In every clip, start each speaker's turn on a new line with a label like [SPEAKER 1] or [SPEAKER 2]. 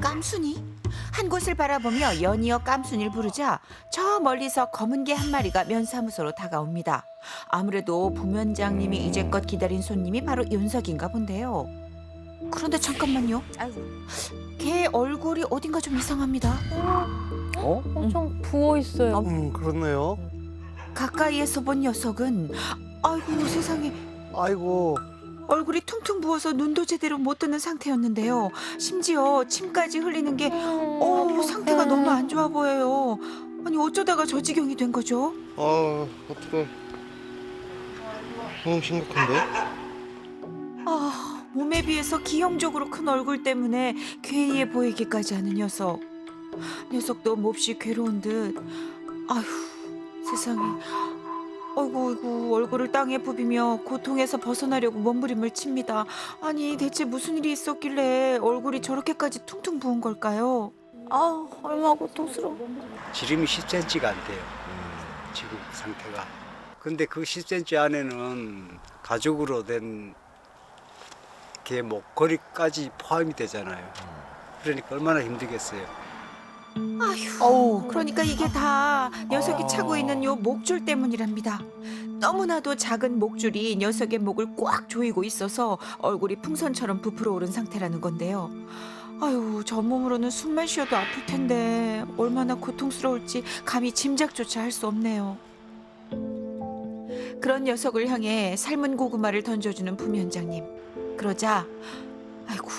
[SPEAKER 1] 깜순이? 한 곳을 바라보며 연이어 깜순이를 부르자 저 멀리서 검은 개 한 마리가 면사무소로 다가옵니다. 아무래도 부면장님이 이제껏 기다린 손님이 바로 윤석인가 본데요. 그런데 잠깐만요.
[SPEAKER 2] 아이고.
[SPEAKER 1] 개 얼굴이 어딘가 좀 이상합니다.
[SPEAKER 3] 어?
[SPEAKER 2] 엄청 부어 있어요.
[SPEAKER 3] 그렇네요.
[SPEAKER 1] 가까이에서 본 녀석은 아이고 세상에
[SPEAKER 3] 아이고.
[SPEAKER 1] 얼굴이 퉁퉁 부어서 눈도 제대로 못 뜨는 상태였는데요. 심지어 침까지 흘리는 게 상태가 너무 안 좋아 보여요. 아니 어쩌다가 저 지경이 된 거죠?
[SPEAKER 3] 어떡해. 너무 심각한데?
[SPEAKER 1] 몸에 비해서 기형적으로 큰 얼굴 때문에 괴이해 보이기까지 하는 녀석. 녀석도 몹시 괴로운 듯. 아휴 세상에. 어이구 얼굴을 땅에 부비며 고통에서 벗어나려고 몸부림을 칩니다. 아니 대체 무슨 일이 있었길래 얼굴이 저렇게까지 퉁퉁 부은 걸까요?
[SPEAKER 2] 아, 얼마나 고통스러워.
[SPEAKER 4] 지름이 10cm가 안 돼요. 지금 상태가. 근데 그 10cm 안에는 가죽으로 된 개 목걸이까지 포함이 되잖아요. 그러니까 얼마나 힘들겠어요.
[SPEAKER 1] 그러니까 이게 다 녀석이 차고 있는 요 목줄 때문이랍니다. 너무나도 작은 목줄이 녀석의 목을 꽉 조이고 있어서 얼굴이 풍선처럼 부풀어 오른 상태라는 건데요. 아유, 저 몸으로는 숨만 쉬어도 아플 텐데 얼마나 고통스러울지 감히 짐작조차 할 수 없네요. 그런 녀석을 향해 삶은 고구마를 던져주는 부면장님. 그러자 아이고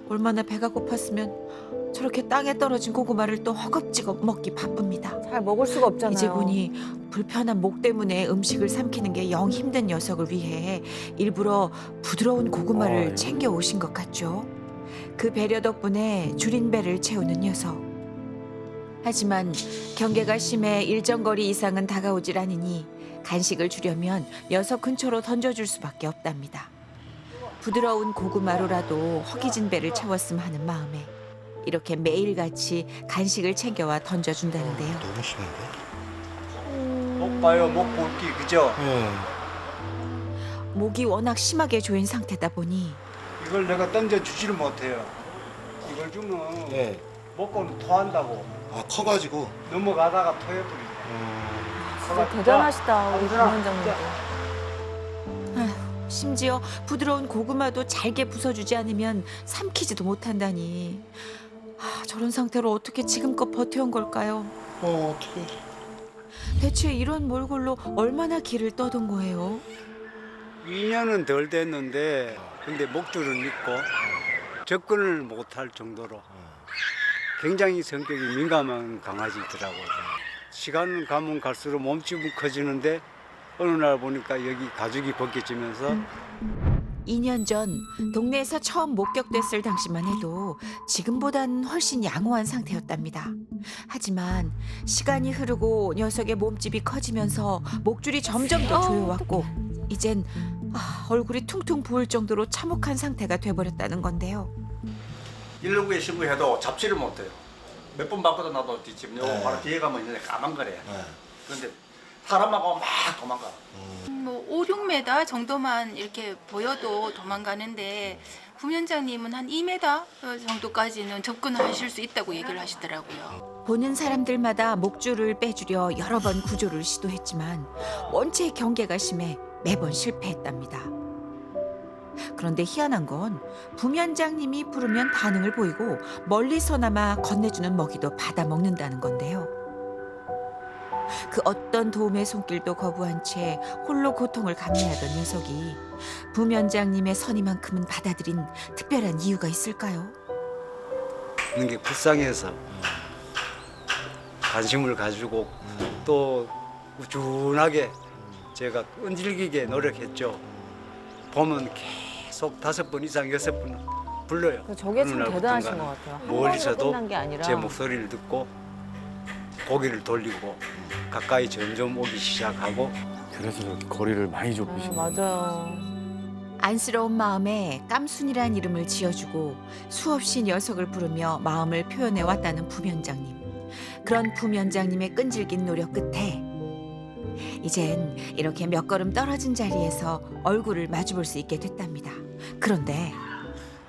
[SPEAKER 1] 얼마나 배가 고팠으면 저렇게 땅에 떨어진 고구마를 또 허겁지겁 먹기 바쁩니다.
[SPEAKER 2] 잘 먹을 수가 없잖아요.
[SPEAKER 1] 이제 보니 불편한 목 때문에 음식을 삼키는 게 영 힘든 녀석을 위해 일부러 부드러운 고구마를 챙겨 오신 것 같죠. 그 배려 덕분에 줄인 배를 채우는 녀석. 하지만 경계가 심해 일정 거리 이상은 다가오질 않으니 간식을 주려면 녀석 근처로 던져줄 수밖에 없답니다. 부드러운 고구마로라도 허기진 배를 채웠음 하는 마음에 이렇게 매일같이 간식을 챙겨와 던져준다는데요.
[SPEAKER 3] 너무 심한데?
[SPEAKER 4] 목 봐요, 목 굵기, 그죠?
[SPEAKER 1] 목이 워낙 심하게 조인 상태다 보니
[SPEAKER 4] 이걸 내가 던져주지를 못해요. 이걸 주면
[SPEAKER 3] 네.
[SPEAKER 4] 먹고는 토한다고.
[SPEAKER 3] 커가지고.
[SPEAKER 4] 넘어가다가 토해버리죠.
[SPEAKER 2] 진짜 대단하시다, 우리 부원장님도.
[SPEAKER 1] 심지어 부드러운 고구마도 잘게 부숴주지 않으면 삼키지도 못한다니. 저런 상태로 어떻게 지금껏 버텨온 걸까요?
[SPEAKER 3] 어떡해.
[SPEAKER 1] 대체 이런 몰골로 얼마나 길을 떠돈 거예요?
[SPEAKER 4] 2년은 덜 됐는데, 근데 목줄은 있고 접근을 못할 정도로 굉장히 성격이 민감한 강아지더라고요. 시간 가면 갈수록 몸집은 커지는데 어느 날 보니까 여기 가죽이 벗겨지면서
[SPEAKER 1] 2년 전 동네에서 처음 목격됐을 당시만 해도 지금보단 훨씬 양호한 상태였답니다. 하지만 시간이 흐르고 녀석의 몸집이 커지면서 목줄이 점점 더 조여왔고 이젠 얼굴이 퉁퉁 부을 정도로 참혹한 상태가 돼버렸다는 건데요.
[SPEAKER 5] 119에 신고해도 잡지를 못해요. 몇 번 바꿔도 나도 지금 요 바로 뒤에 가면 이제 까만거려요. 그런데 사람하고 막 도망가.
[SPEAKER 6] 뭐 5, 6m 정도만 이렇게 보여도 도망가는데 부면장님은 한 2m 정도까지는 접근하실 수 있다고 얘기를 하시더라고요.
[SPEAKER 1] 보는 사람들마다 목줄을 빼주려 여러 번 구조를 시도했지만 원체 경계가 심해 매번 실패했답니다. 그런데 희한한 건 부면장님이 부르면 반응을 보이고 멀리서나마 건네주는 먹이도 받아먹는다는 건데요. 그 어떤 도움의 손길도 거부한 채 홀로 고통을 감내하던 녀석이 부면장님의 선의만큼은 받아들인 특별한 이유가 있을까요?
[SPEAKER 4] 있는 게 불쌍해서 관심을 가지고 또 우준하게 제가 끈질기게 노력했죠. 보면 계속 5번 이상 6번 불러요.
[SPEAKER 2] 저게 참
[SPEAKER 4] 어느 날부턴가
[SPEAKER 2] 대단하신 것 같아요. 한 번으로
[SPEAKER 4] 멀리서도
[SPEAKER 2] 끝난 게 아니라.
[SPEAKER 4] 제 목소리를 듣고 고개를 돌리고 가까이 점점 오기 시작하고
[SPEAKER 7] 그래서 저렇게 거리를 많이 좁히신 거예요.
[SPEAKER 2] 맞아요.
[SPEAKER 1] 안쓰러운 마음에 깜순이란 이름을 지어주고 수없이 녀석을 부르며 마음을 표현해 왔다는 부면장님. 그런 부면장님의 끈질긴 노력 끝에 이젠 이렇게 몇 걸음 떨어진 자리에서 얼굴을 마주볼 수 있게 됐답니다. 그런데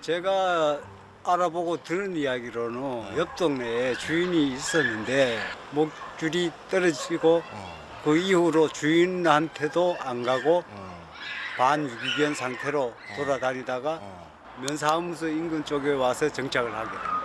[SPEAKER 4] 제가 알아보고 들은 이야기로는 옆 동네에 주인이 있었는데 목줄이 떨어지고 그 이후로 주인한테도 안 가고 반유기견 상태로 돌아다니다가 면사무소 인근 쪽에 와서 정착을 하게 됩니다.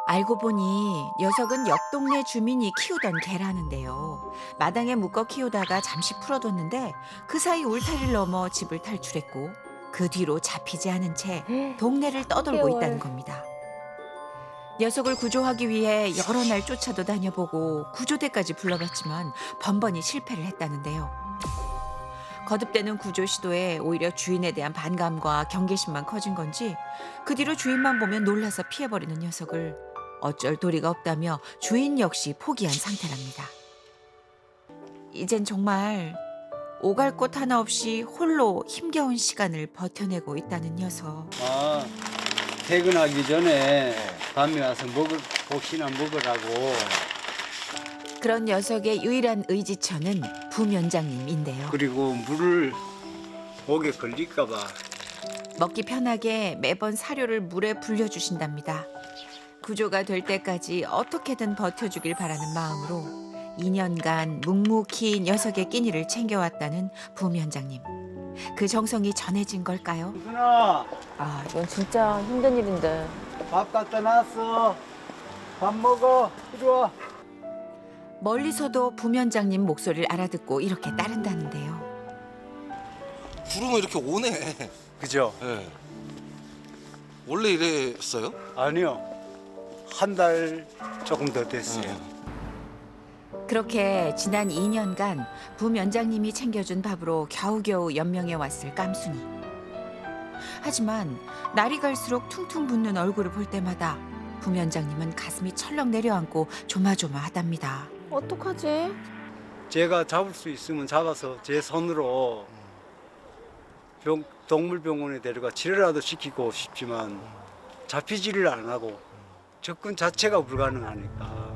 [SPEAKER 1] 알고 보니 녀석은 옆 동네 주민이 키우던 개라는데요. 마당에 묶어 키우다가 잠시 풀어뒀는데 그 사이 울타리를 넘어 집을 탈출했고 그 뒤로 잡히지 않은 채 동네를 떠돌고
[SPEAKER 2] 10개월.
[SPEAKER 1] 있다는 겁니다. 녀석을 구조하기 위해 여러 날 쫓아도 다녀보고 구조대까지 불러봤지만 번번이 실패를 했다는데요. 거듭되는 구조 시도에 오히려 주인에 대한 반감과 경계심만 커진 건지 그 뒤로 주인만 보면 놀라서 피해버리는 녀석을 어쩔 도리가 없다며 주인 역시 포기한 상태랍니다. 이젠 정말 오갈 곳 하나 없이 홀로 힘겨운 시간을 버텨내고 있다는 녀석.
[SPEAKER 4] 아, 퇴근하기 전에 밤에 와서 혹시나 먹으라고.
[SPEAKER 1] 그런 녀석의 유일한 의지처는 부면장님인데요.
[SPEAKER 4] 그리고 물을 목에 걸릴까 봐.
[SPEAKER 1] 먹기 편하게 매번 사료를 물에 불려주신답니다. 구조가 될 때까지 어떻게든 버텨주길 바라는 마음으로 2년간 묵묵히 녀석의 끼니를 챙겨왔다는 부면장님. 그 정성이 전해진 걸까요?
[SPEAKER 4] 누나,
[SPEAKER 2] 아, 이건 진짜 힘든 일인데.
[SPEAKER 4] 밥 갖다 놨어. 밥 먹어. 이리 와.
[SPEAKER 1] 멀리서도 부면장님 목소리를 알아듣고 이렇게 따른다는데요.
[SPEAKER 3] 부르면 이렇게 오네.
[SPEAKER 4] 그죠?
[SPEAKER 3] 예. 원래 이랬어요?
[SPEAKER 4] 아니요. 한 달 조금 더 됐어요.
[SPEAKER 1] 그렇게 지난 2년간 부면장님이 챙겨준 밥으로 겨우겨우 연명해 왔을 깜순이. 하지만 날이 갈수록 퉁퉁 붓는 얼굴을 볼 때마다 부면장님은 가슴이 철렁 내려앉고 조마조마하답니다.
[SPEAKER 2] 어떡하지?
[SPEAKER 4] 제가 잡을 수 있으면 잡아서 제 손으로 동물병원에 데려가 치료라도 시키고 싶지만 잡히지를 안 하고 접근 자체가 불가능하니까.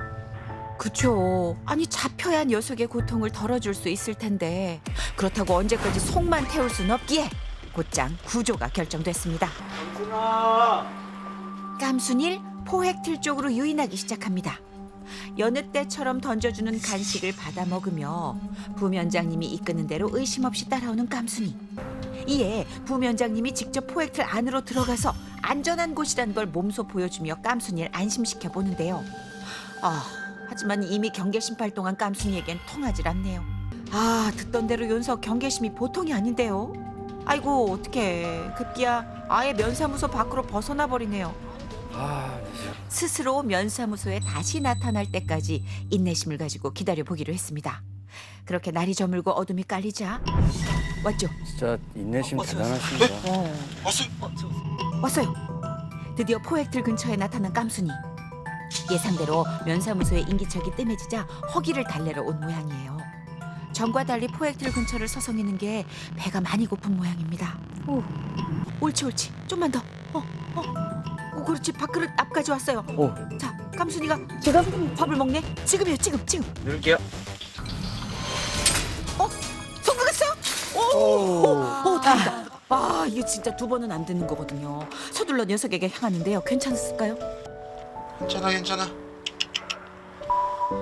[SPEAKER 1] 그쵸. 아니 잡혀야 녀석의 고통을 덜어줄 수 있을 텐데 그렇다고 언제까지 속만 태울 순 없기에 곧장 구조가 결정됐습니다.
[SPEAKER 4] 누나.
[SPEAKER 1] 깜순이를 포획틀 쪽으로 유인하기 시작합니다. 여느 때처럼 던져주는 간식을 받아 먹으며 부면장님이 이끄는 대로 의심 없이 따라오는 깜순이. 이에 부면장님이 직접 포획틀 안으로 들어가서 안전한 곳이라는 걸 몸소 보여주며 깜순이를 안심시켜 보는데요. 하지만 이미 경계심 발동한 깜순이에겐 통하질 않네요. 듣던 대로 윤석 경계심이 보통이 아닌데요. 아이고 어떡해. 급기야 아예 면사무소 밖으로 벗어나 버리네요. 스스로 면사무소에 다시 나타날 때까지 인내심을 가지고 기다려보기로 했습니다. 그렇게 날이 저물고 어둠이 깔리자 왔죠?
[SPEAKER 7] 진짜 인내심 대단하십니다.
[SPEAKER 1] 왔어요. 드디어 포획틀 근처에 나타난 깜순이. 예상대로 면사무소의 인기척이 뜸해지자 허기를 달래러 온 모양이에요. 전과 달리 포획틀 근처를 서성이는 게 배가 많이 고픈 모양입니다. 옳지 좀만 더. 그렇지. 밥그릇 앞까지 왔어요. 자, 깜순이가 지금 밥을 먹네. 지금이요, 지금.
[SPEAKER 4] 넣을게요.
[SPEAKER 1] 성공했어요? 다행이다. 이게 진짜 두 번은 안 되는 거거든요. 서둘러 녀석에게 향하는데요. 괜찮을까요?
[SPEAKER 3] 괜찮아.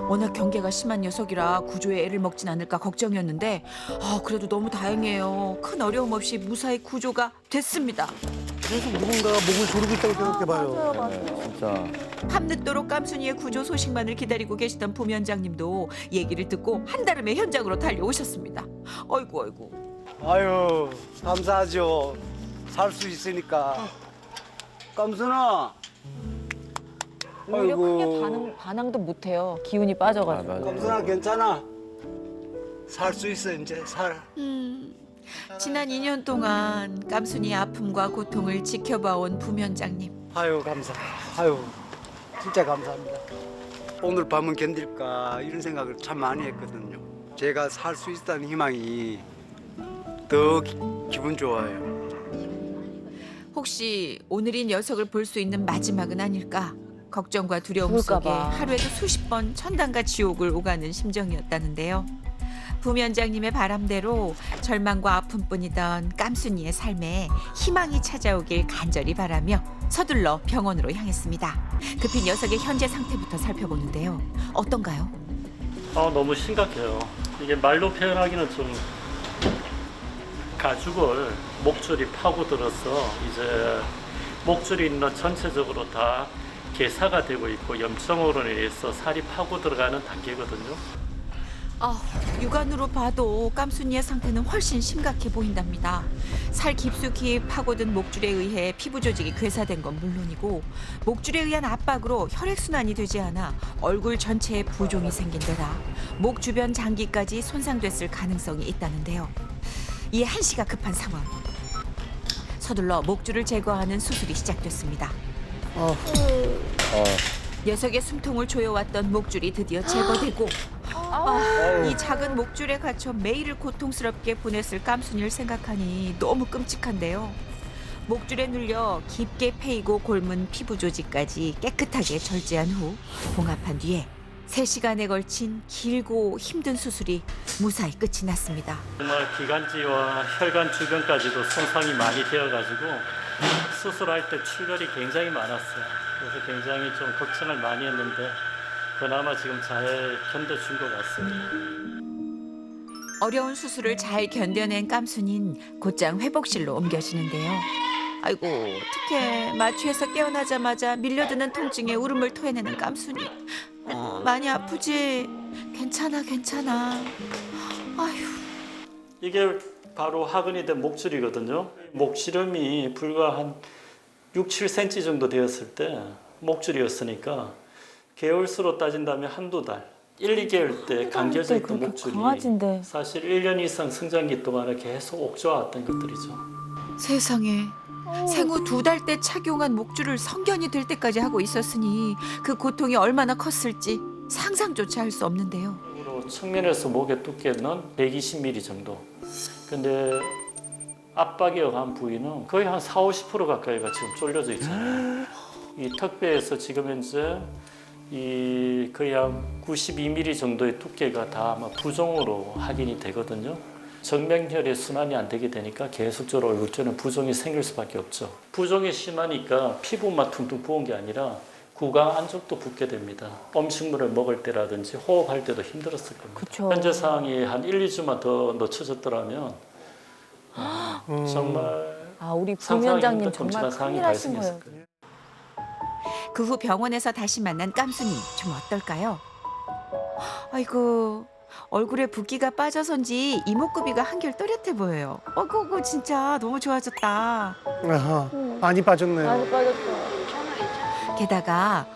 [SPEAKER 1] 워낙 경계가 심한 녀석이라 구조에 애를 먹진 않을까 걱정이었는데 그래도 너무 다행이에요. 큰 어려움 없이 무사히 구조가 됐습니다.
[SPEAKER 3] 계속 누군가가 목을 조르고 있다고 생각해봐요.
[SPEAKER 2] 맞아요.
[SPEAKER 7] 진짜.
[SPEAKER 1] 밤늦도록 깜순이의 구조 소식만을 기다리고 계시던 부면장님도 얘기를 듣고 한달음에 현장으로 달려오셨습니다. 아이고.
[SPEAKER 4] 아유, 감사하죠. 살 수 있으니까. 깜순아.
[SPEAKER 2] 오히려 크게
[SPEAKER 4] 아이고.
[SPEAKER 2] 반항도 못해요. 기운이 빠져가지고.
[SPEAKER 7] 맞아.
[SPEAKER 4] 깜순아 괜찮아. 살 수 있어 이제 살.
[SPEAKER 1] 지난 2년 동안 깜순이의 아픔과 고통을 지켜봐온 부면장님.
[SPEAKER 4] 아유 진짜 감사합니다. 오늘 밤은 견딜까 이런 생각을 참 많이 했거든요. 제가 살 수 있다는 희망이 더 기분 좋아요.
[SPEAKER 1] 혹시 오늘이 녀석을 볼 수 있는 마지막은 아닐까 걱정과 두려움
[SPEAKER 2] 죽을까
[SPEAKER 1] 속에
[SPEAKER 2] 봐.
[SPEAKER 1] 하루에도 수십 번 천당과 지옥을 오가는 심정이었다는데요. 부위원장님의 바람대로 절망과 아픔뿐이던 깜순이의 삶에 희망이 찾아오길 간절히 바라며 서둘러 병원으로 향했습니다. 급히 녀석의 현재 상태부터 살펴보는데요. 어떤가요?
[SPEAKER 8] 너무 심각해요. 이게 말로 표현하기는 좀 가죽을 목줄이 파고들어서 이제 목줄이 있는 전체적으로 다 개사가 되고 있고 염증으로 인해서 살이 파고 들어가는 단계거든요.
[SPEAKER 1] 육안으로 봐도 깜순이의 상태는 훨씬 심각해 보인답니다. 살 깊숙이 파고든 목줄에 의해 피부 조직이 괴사된 건 물론이고 목줄에 의한 압박으로 혈액순환이 되지 않아 얼굴 전체에 부종이 생긴 데다 목 주변 장기까지 손상됐을 가능성이 있다는데요. 이에 한시가 급한 상황. 서둘러 목줄을 제거하는 수술이 시작됐습니다. 녀석의 숨통을 조여왔던 목줄이 드디어 제거되고 이 작은 목줄에 갇혀 매일을 고통스럽게 보냈을 깜순이를 생각하니 너무 끔찍한데요. 목줄에 눌려 깊게 패이고 골문 피부 조직까지 깨끗하게 절제한 후 봉합한 뒤에 3시간에 걸친 길고 힘든 수술이 무사히 끝이 났습니다.
[SPEAKER 8] 정말 기관지와 혈관 주변까지도 손상이 많이 되어가지고 수술할 때 출혈이 굉장히 많았어요. 그래서 굉장히 좀 걱정을 많이 했는데 그나마 지금 잘 견뎌준 것 같습니다.
[SPEAKER 1] 어려운 수술을 잘 견뎌낸 깜순이는 곧장 회복실로 옮겨지는데요. 아이고, 특히 마취해서 깨어나자마자 밀려드는 통증에 울음을 토해내는 깜순이. 많이 아프지? 괜찮아. 아휴.
[SPEAKER 8] 이게 바로 화근이 된 목줄이거든요. 목시름이 불과 한 6, 7cm 정도 되었을 때 목줄이었으니까 개월수로 따진다면 한두 달, 1, 2개월 때 감겨져 있던 목줄이
[SPEAKER 2] 강아지인데.
[SPEAKER 8] 사실 1년 이상 성장기 동안에 계속 옥죄어왔던 것들이죠.
[SPEAKER 1] 세상에. 생후 2달 때 착용한 목줄을 성견이 될 때까지 하고 있었으니 그 고통이 얼마나 컸을지 상상조차 할 수 없는데요.
[SPEAKER 8] 측면에서 목의 두께는 120mm 정도. 근데 압박에 의한 부위는 거의 한 40~50% 가까이가 지금 졸려져 있잖아요. 이 턱뼈에서 지금 현재 이 거의 한 92mm 정도의 두께가 다 아마 부종으로 확인이 되거든요. 정맥혈의 순환이 안 되게 되니까 계속적으로 얼굴 쪽에는 부종이 생길 수밖에 없죠. 부종이 심하니까 피부만 퉁퉁 부은 게 아니라 구강 안쪽도 붓게 됩니다. 음식물을 먹을 때라든지 호흡할 때도 힘들었을 겁니다.
[SPEAKER 2] 그쵸.
[SPEAKER 8] 현재 상황이 한 1, 2주만 더 늦춰졌더라면 정말
[SPEAKER 2] 우리
[SPEAKER 8] 상상이
[SPEAKER 2] 부위원장님
[SPEAKER 8] 힘든
[SPEAKER 2] 정말
[SPEAKER 8] 끔찍한 상황이
[SPEAKER 2] 큰일 하신
[SPEAKER 8] 발생했을
[SPEAKER 2] 거예요.
[SPEAKER 8] 거예요.
[SPEAKER 1] 그 후 병원에서 다시 만난 깜순이 좀 어떨까요? 아이고, 얼굴에 붓기가 빠져서인지 이목구비가 한결 또렷해 보여요. 그거 진짜 너무 좋아졌다.
[SPEAKER 3] 아하, 많이 빠졌네요.
[SPEAKER 2] 많이 빠졌어.
[SPEAKER 1] 게다가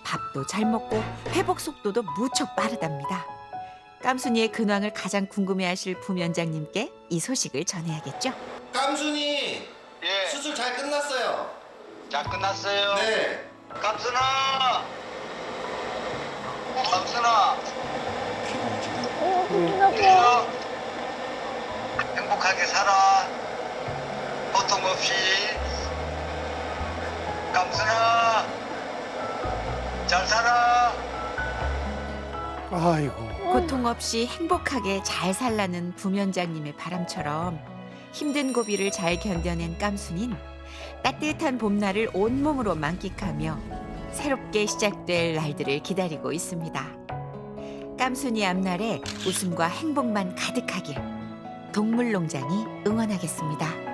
[SPEAKER 1] 밥도 잘 먹고 회복 속도도 무척 빠르답니다. 깜순이의 근황을 가장 궁금해하실 부위원장님께 이 소식을 전해야겠죠.
[SPEAKER 3] 깜순이
[SPEAKER 9] 예,
[SPEAKER 3] 수술 잘 끝났어요.
[SPEAKER 9] 자 끝났어요.
[SPEAKER 3] 네.
[SPEAKER 9] 감순아, 감순아, 그래서 행복하게 살아. 고통 없이. 감순아, 잘 살아.
[SPEAKER 3] 아이고.
[SPEAKER 1] 고통 없이 행복하게 잘 살라는 부위원장님의 바람처럼 힘든 고비를 잘 견뎌낸 깜순인 따뜻한 봄날을 온몸으로 만끽하며 새롭게 시작될 날들을 기다리고 있습니다. 깜순이 앞날에 웃음과 행복만 가득하길 동물농장이 응원하겠습니다.